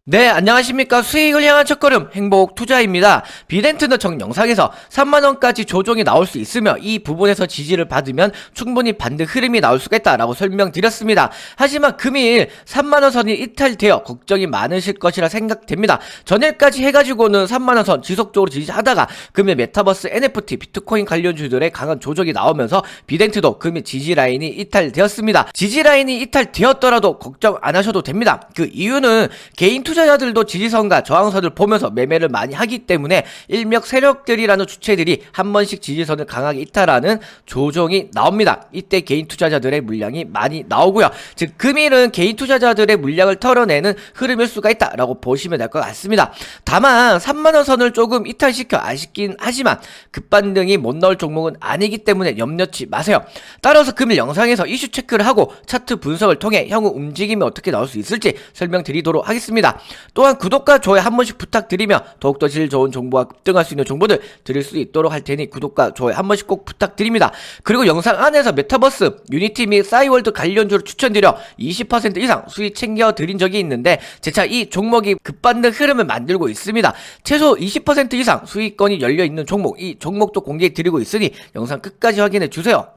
네, 안녕하십니까. 수익을 향한 첫걸음 행복 투자입니다. 비덴트는 정 영상에서 3만원까지 조정이 나올 수 있으며 이 부분에서 지지를 받으면 충분히 반등 흐름이 나올 수가 있다라고 설명드렸습니다. 하지만 금일 3만원 선이 이탈되어 걱정이 많으실 것이라 생각됩니다. 전일까지 해가지고는 3만원 선 지속적으로 지지하다가 금일 메타버스 NFT 비트코인 관련주들의 강한 조정이 나오면서 비덴트도 금일 지지 라인이 이탈되었습니다. 지지 라인이 이탈되었더라도 걱정 안 하셔도 됩니다. 그 이유는 개인 투자자들도 지지선과 저항선을 보면서 매매를 많이 하기 때문에 일명 세력들이라는 주체들이 한 번씩 지지선을 강하게 이탈하는 조정이 나옵니다. 이때 개인 투자자들의 물량이 많이 나오고요. 즉 금일은 개인 투자자들의 물량을 털어내는 흐름일 수가 있다라고 보시면 될 것 같습니다. 다만 3만원 선을 조금 이탈시켜 아쉽긴 하지만 급반등이 못 나올 종목은 아니기 때문에 염려치 마세요. 따라서 금일 영상에서 이슈 체크를 하고 차트 분석을 통해 향후 움직임이 어떻게 나올 수 있을지 설명드리도록 하겠습니다. 또한 구독과 좋아요 한 번씩 부탁드리며 더욱더 질 좋은 정보와 급등할 수 있는 정보들 드릴 수 있도록 할 테니 구독과 좋아요 한 번씩 꼭 부탁드립니다. 그리고 영상 안에서 메타버스, 유니티 및 싸이월드 관련주를 추천드려 20% 이상 수익 챙겨드린 적이 있는데 재차 이 종목이 급반등 흐름을 만들고 있습니다. 최소 20% 이상 수익권이 열려있는 종목, 이 종목도 공개해드리고 있으니 영상 끝까지 확인해주세요.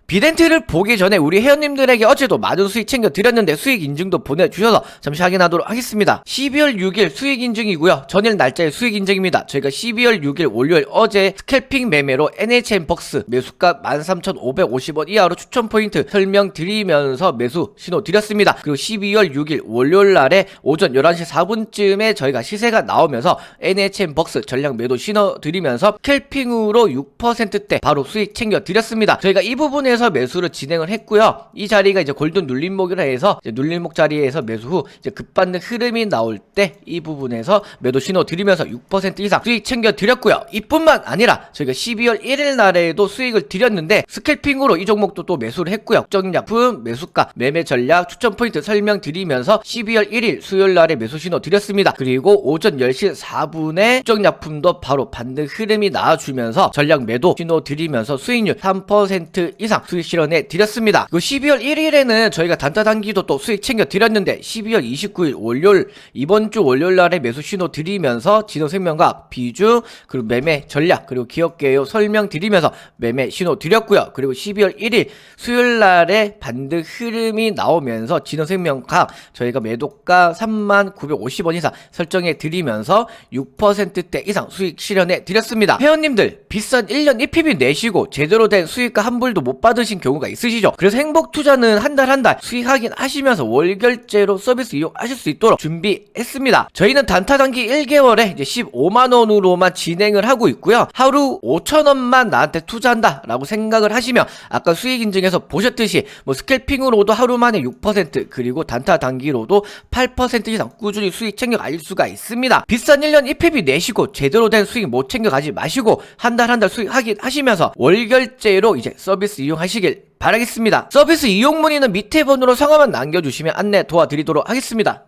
비덴트를 보기 전에 우리 회원님들에게 어제도 많은 수익 챙겨드렸는데 수익 인증도 보내주셔서 잠시 확인하도록 하겠습니다. 12월 6일 수익 인증이고요. 전일 날짜의 수익 인증입니다. 저희가 12월 6일 월요일 어제 스캘핑 매매로 NHN벅스 매수가 13,550원 이하로 추천 포인트 설명드리면서 매수 신호 드렸습니다. 그리고 12월 6일 월요일 날에 오전 11시 4분쯤에 저희가 시세가 나오면서 NHN벅스 전량 매도 신호 드리면서 스캘핑으로 6%대 바로 수익 챙겨드렸습니다. 저희가 이 부분에서 매수를 진행을 했고요. 이 자리가 이제 골든 눌림목이라 해서 이제 눌림목 자리에서 매수 후 이제 급반등 흐름이 나올 때 이 부분에서 매도 신호 드리면서 6% 이상 수익 챙겨 드렸고요. 이뿐만 아니라 저희가 12월 1일 날에도 수익을 드렸는데 스캘핑으로 이 종목도 또 매수를 했고요. 국정약품 매수가 매매 전략 추천 포인트 설명드리면서 12월 1일 수요일 날에 매수 신호 드렸습니다. 그리고 오전 10시 4분에 국정약품도 바로 반등 흐름이 나와주면서 전략 매도 신호 드리면서 수익률 3% 이상 수익 실현해 드렸습니다. 그리고 12월 1일에는 저희가 단타단기도 또 수익 챙겨 드렸는데 12월 29일 월요일 이번 주 월요일 날에 매수 신호 드리면서 진호생명과학 비중 그리고 매매 전략 그리고 기업개요 설명 드리면서 매매 신호 드렸고요. 그리고 12월 1일 수요일 날에 반등 흐름이 나오면서 진호생명과학 저희가 매도가 39,950원 이상 설정해 드리면서 6%대 이상 수익 실현해 드렸습니다. 회원님들 비싼 1년 EPB 내시고 제대로 된 수익과 환불도 못 받으신 경우가 있으시죠? 그래서 행복투자는 한 달 한 달 수익 확인하시면서 월결제로 서비스 이용하실 수 있도록 준비했습니다. 저희는 단타단기 1개월에 이제 15만원으로만 진행을 하고 있고요. 하루 5,000원만 나한테 투자한다 라고 생각을 하시면 아까 수익 인증에서 보셨듯이 뭐 스캘핑으로도 하루 만에 6% 그리고 단타단기로도 8% 이상 꾸준히 수익 챙겨갈 수가 있습니다. 비싼 1년 EPB 내시고 제대로 된 수익 못 챙겨가지 마시고 한 달 한 달 수익 확인하시면서 월결제로 이제 서비스 이용하시길 바라겠습니다. 서비스 이용 문의는 밑에 번호로 성함만 남겨주시면 안내 도와드리도록 하겠습니다.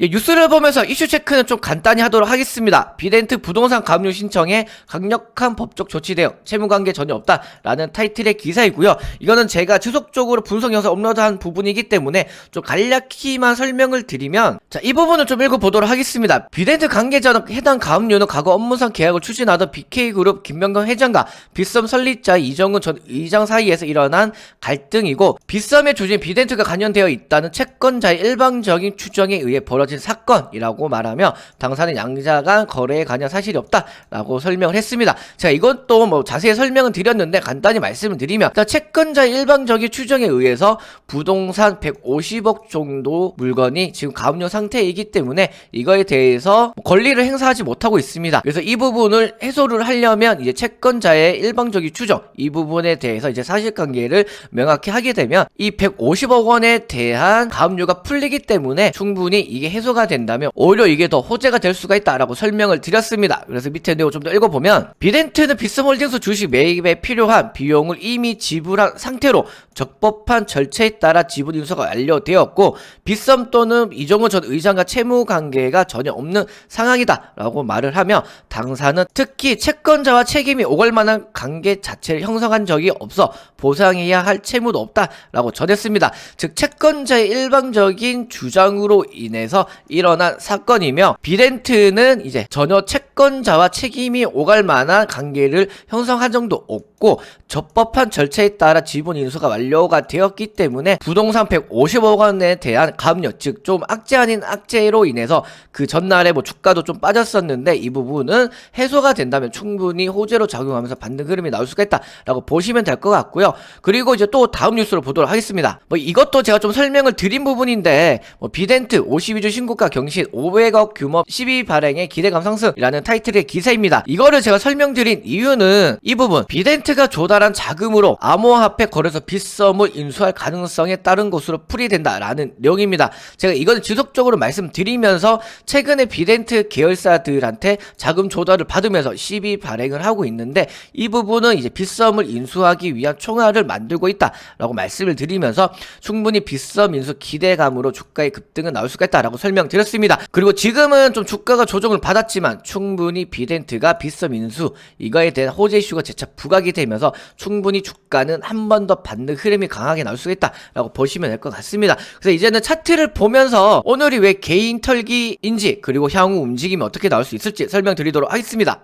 뉴스를 보면서 이슈 체크는 좀 간단히 하도록 하겠습니다. 비덴트 부동산 가압류 신청에 강력한 법적 조치 대응, 채무관계 전혀 없다라는 타이틀의 기사이고요. 이거는 제가 지속적으로 분석 영상 업로드한 부분이기 때문에 좀 간략히만 설명을 드리면 자, 이 부분을 좀 읽어보도록 하겠습니다. 비덴트 관계자는 해당 가압류는 과거 업무상 계약을 추진하던 BK그룹 김명건 회장과 빗썸 설립자 이정은 전 의장 사이에서 일어난 갈등이고 빗썸의 주주인 비덴트가 관련되어 있다는 채권자의 일방적인 추정에 의해 벌어진 사건이라고 말하며 당사는 양자 간 거래에 관한 사실이 없다라고 설명을 했습니다. 제가 이것도 뭐 자세히 설명은 드렸는데 간단히 말씀을 드리면 채권자의 일방적인 추정에 의해서 부동산 150억 정도 물건이 지금 가압류 상태이기 때문에 이거에 대해서 권리를 행사하지 못하고 있습니다. 그래서 이 부분을 해소를 하려면 이제 채권자의 일방적인 추정 이 부분에 대해서 이제 사실관계를 명확히 하게 되면 이 150억 원에 대한 가압류가 풀리기 때문에 충분히 이게 해소가 된다면 오히려 이게 더 호재가 될 수가 있다라고 설명을 드렸습니다. 그래서 밑에 내용 좀 더 읽어보면 비덴트는 빗썸홀딩스 주식 매입에 필요한 비용을 이미 지불한 상태로 적법한 절차에 따라 지분 인수가 완료되었고 빗썸 또는 이정은 전 의장과 채무 관계가 전혀 없는 상황이다 라고 말을 하며 당사는 특히 채권자와 책임이 오갈 만한 관계 자체를 형성한 적이 없어 보상해야 할 채무도 없다 라고 전했습니다. 즉 채권자의 일방적인 주장으로 인해서 관련해서 일어난 사건이며, 비덴트는 이제 전혀 채권자와 책임이 오갈 만한 관계를 형성한 적도 없고 적법한 절차에 따라 지분 인수가 완료가 되었기 때문에 부동산 150억 원에 대한 감료, 즉 좀 악재 아닌 악재로 인해서 그 전날에 뭐 주가도 좀 빠졌었는데 이 부분은 해소가 된다면 충분히 호재로 작용하면서 반등 흐름이 나올 수가 있다라고 보시면 될 것 같고요. 그리고 이제 또 다음 뉴스로 보도록 하겠습니다. 뭐 이것도 제가 좀 설명을 드린 부분인데, 뭐 비덴트 52주 신고가 경신 500억 규모 12 발행의 기대감 상승이라는 타이틀의 기사입니다. 이거를 제가 설명드린 이유는 이 부분, 비덴트가 조달한 자금으로 암호화폐 거래소 빗썸을 인수할 가능성에 따른 것으로 풀이된다라는 내용입니다. 제가 이건 지속적으로 말씀드리면서 최근에 비덴트 계열사들한테 자금 조달을 받으면서 시비 발행을 하고 있는데, 이 부분은 이제 빗썸을 인수하기 위한 총알을 만들고 있다라고 말씀을 드리면서 충분히 빗썸 인수 기대감으로 주가의 급등은 나올 수가 있다라고 설명드렸습니다. 그리고 지금은 좀 주가가 조정을 받았지만 충분히 비덴트가 빗썸 인수 이거에 대한 호재 이슈가 재차 부각이 되면서 충분히 주가는 한 번 더 반등 흐름이 강하게 나올 수가 있다라고 보시면 될 것 같습니다. 그래서 이제는 차트를 보면서 오늘이 왜 개인 털기인지, 그리고 향후 움직임이 어떻게 나올 수 있을지 설명드리도록 하겠습니다.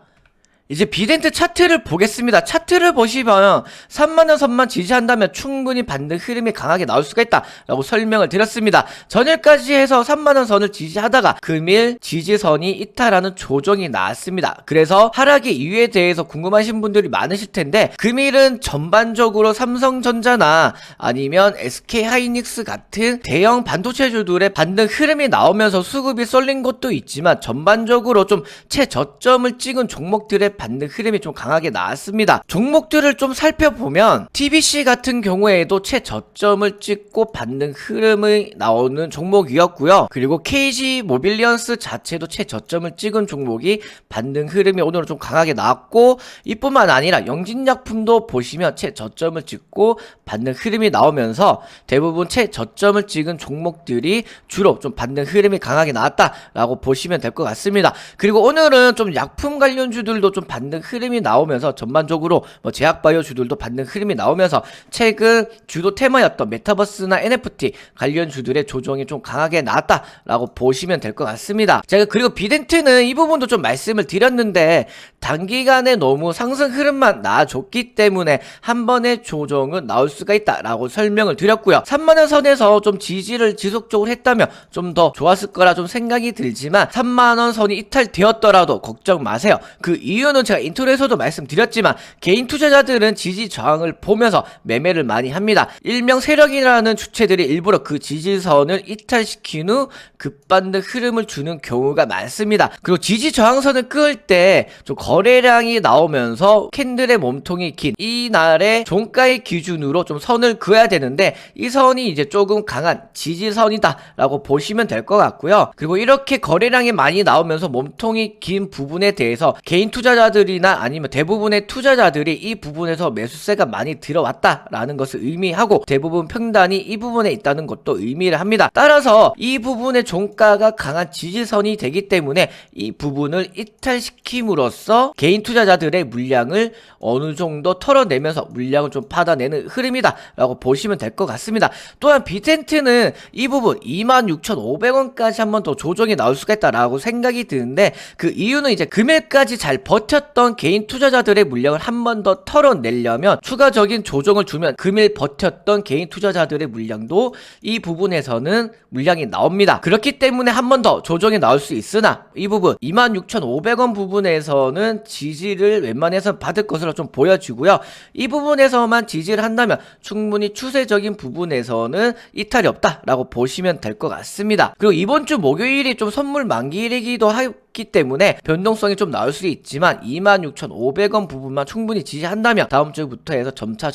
이제 비덴트 차트를 보겠습니다. 차트를 보시면 3만원 선만 지지한다면 충분히 반등 흐름이 강하게 나올 수가 있다라고 설명을 드렸습니다. 전일까지 해서 3만원 선을 지지하다가 금일 지지선이 이탈하는 조정이 나왔습니다. 그래서 하락의 이유에 대해서 궁금하신 분들이 많으실 텐데, 금일은 전반적으로 삼성전자나 아니면 SK하이닉스 같은 대형 반도체주들의 반등 흐름이 나오면서 수급이 쏠린 것도 있지만 전반적으로 좀 최저점을 찍은 종목들의 반등 흐름이 좀 강하게 나왔습니다. 종목들을 좀 살펴보면 TBC 같은 경우에도 최저점을 찍고 반등 흐름이 나오는 종목이었고요. 그리고 KG 모빌리언스 자체도 최저점을 찍은 종목이 반등 흐름이 오늘은 좀 강하게 나왔고, 이뿐만 아니라 영진약품도 보시면 최저점을 찍고 반등 흐름이 나오면서 대부분 최저점을 찍은 종목들이 주로 좀 반등 흐름이 강하게 나왔다라고 보시면 될 것 같습니다. 그리고 오늘은 좀 약품 관련주들도 좀 반등 흐름이 나오면서 전반적으로 뭐 제약바이오 주들도 반등 흐름이 나오면서 최근 주도 테마였던 메타버스나 NFT 관련 주들의 조정이 좀 강하게 나왔다라고 보시면 될 것 같습니다. 제가 그리고 비덴트는 이 부분도 좀 말씀을 드렸는데, 단기간에 너무 상승 흐름만 나와줬기 때문에 한 번의 조정은 나올 수가 있다라고 설명을 드렸고요. 3만원 선에서 좀 지지를 지속적으로 했다면 좀 더 좋았을 거라 좀 생각이 들지만 3만원 선이 이탈되었더라도 걱정 마세요. 그 이유는 제가 인트로에서도 말씀드렸지만 개인 투자자들은 지지 저항을 보면서 매매를 많이 합니다. 일명 세력이라는 주체들이 일부러 그 지지선을 이탈시킨 후 급반등 흐름을 주는 경우가 많습니다. 그리고 지지 저항선을 끄을 때 좀 거래량이 나오면서 캔들의 몸통이 긴 이날의 종가의 기준으로 좀 선을 그어야 되는데, 이 선이 이제 조금 강한 지지선이다 라고 보시면 될 것 같고요. 그리고 이렇게 거래량이 많이 나오면서 몸통이 긴 부분에 대해서 개인 투자자들이나 아니면 대부분의 투자자들이 이 부분에서 매수세가 많이 들어왔다라는 것을 의미하고, 대부분 평단이 이 부분에 있다는 것도 의미를 합니다. 따라서 이 부분의 종가가 강한 지지선이 되기 때문에 이 부분을 이탈시킴으로써 개인 투자자들의 물량을 어느 정도 털어내면서 물량을 좀 받아내는 흐름이다 라고 보시면 될 것 같습니다. 또한 비덴트는 이 부분 26,500원까지 한 번 더 조정이 나올 수가 있다라고 생각이 드는데, 그 이유는 이제 금일까지 잘 버텼던 개인 투자자들의 물량을 한 번 더 털어내려면 추가적인 조정을 주면 금일 버텼던 개인 투자자들의 물량도 이 부분에서는 물량이 나옵니다. 그렇기 때문에 한 번 더 조정이 나올 수 있으나 이 부분 26,500원 부분에서는 지지를 웬만해서 받을 것으로 좀 보여지고요. 이 부분에서만 지지를 한다면 충분히 추세적인 부분에서는 이탈이 없다라고 보시면 될 것 같습니다. 그리고 이번 주 목요일이 좀 선물 만기일이기도 하기 때문에 변동성이 좀 나올 수 있지만 26,500원 부분만 충분히 지지한다면 다음 주부터 해서 점차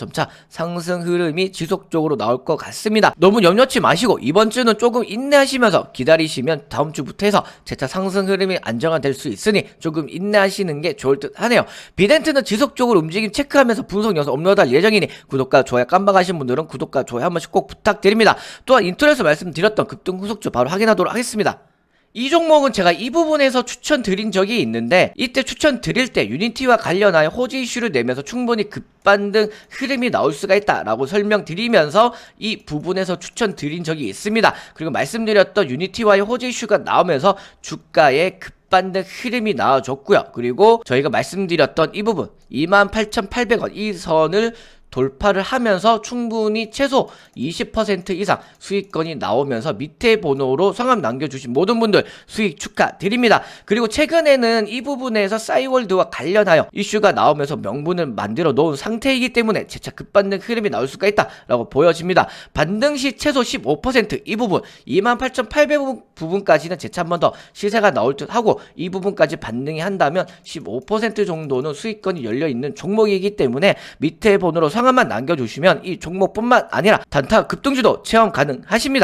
상승 흐름이 지속적으로 나올 것 같습니다. 너무 염려치 마시고 이번 주는 조금 인내하시면서 기다리시면 다음 주부터 해서 재차 상승 흐름이 안정화될 수 있으니 조금 인내하시는 게 좋을 듯 하네요. 비덴트는 지속적으로 움직임 체크하면서 분석 영상 업로드할 예정이니 구독과 좋아요 깜빡하신 분들은 구독과 좋아요 한 번씩 꼭 부탁드립니다. 또한 인트로에서 말씀드렸던 급등 후속주 바로 확인하도록 하겠습니다. 이 종목은 제가 이 부분에서 추천드린 적이 있는데, 이때 추천드릴 때 유니티와 관련하여 호재 이슈를 내면서 충분히 급반등 흐름이 나올 수가 있다라고 설명드리면서 이 부분에서 추천드린 적이 있습니다. 그리고 말씀드렸던 유니티와의 호재 이슈가 나오면서 주가의 급반등 흐름이 나와줬고요. 그리고 저희가 말씀드렸던 이 부분 28,800원 이 선을 돌파를 하면서 충분히 최소 20% 이상 수익권이 나오면서 밑에 번호로 성함 남겨주신 모든 분들 수익 축하드립니다. 그리고 최근에는 이 부분에서 싸이월드와 관련하여 이슈가 나오면서 명분을 만들어 놓은 상태이기 때문에 재차 급반등 흐름이 나올 수가 있다라고 보여집니다. 반등 시 최소 15%이 부분 28,800 부분까지는 재차 한 번 더 시세가 나올 듯 하고, 이 부분까지 반등이 한다면 15% 정도는 수익권이 열려있는 종목이기 때문에 밑에 번호로 성함만 남겨주시면 이 종목뿐만 아니라 단타 급등주도 체험 가능하십니다.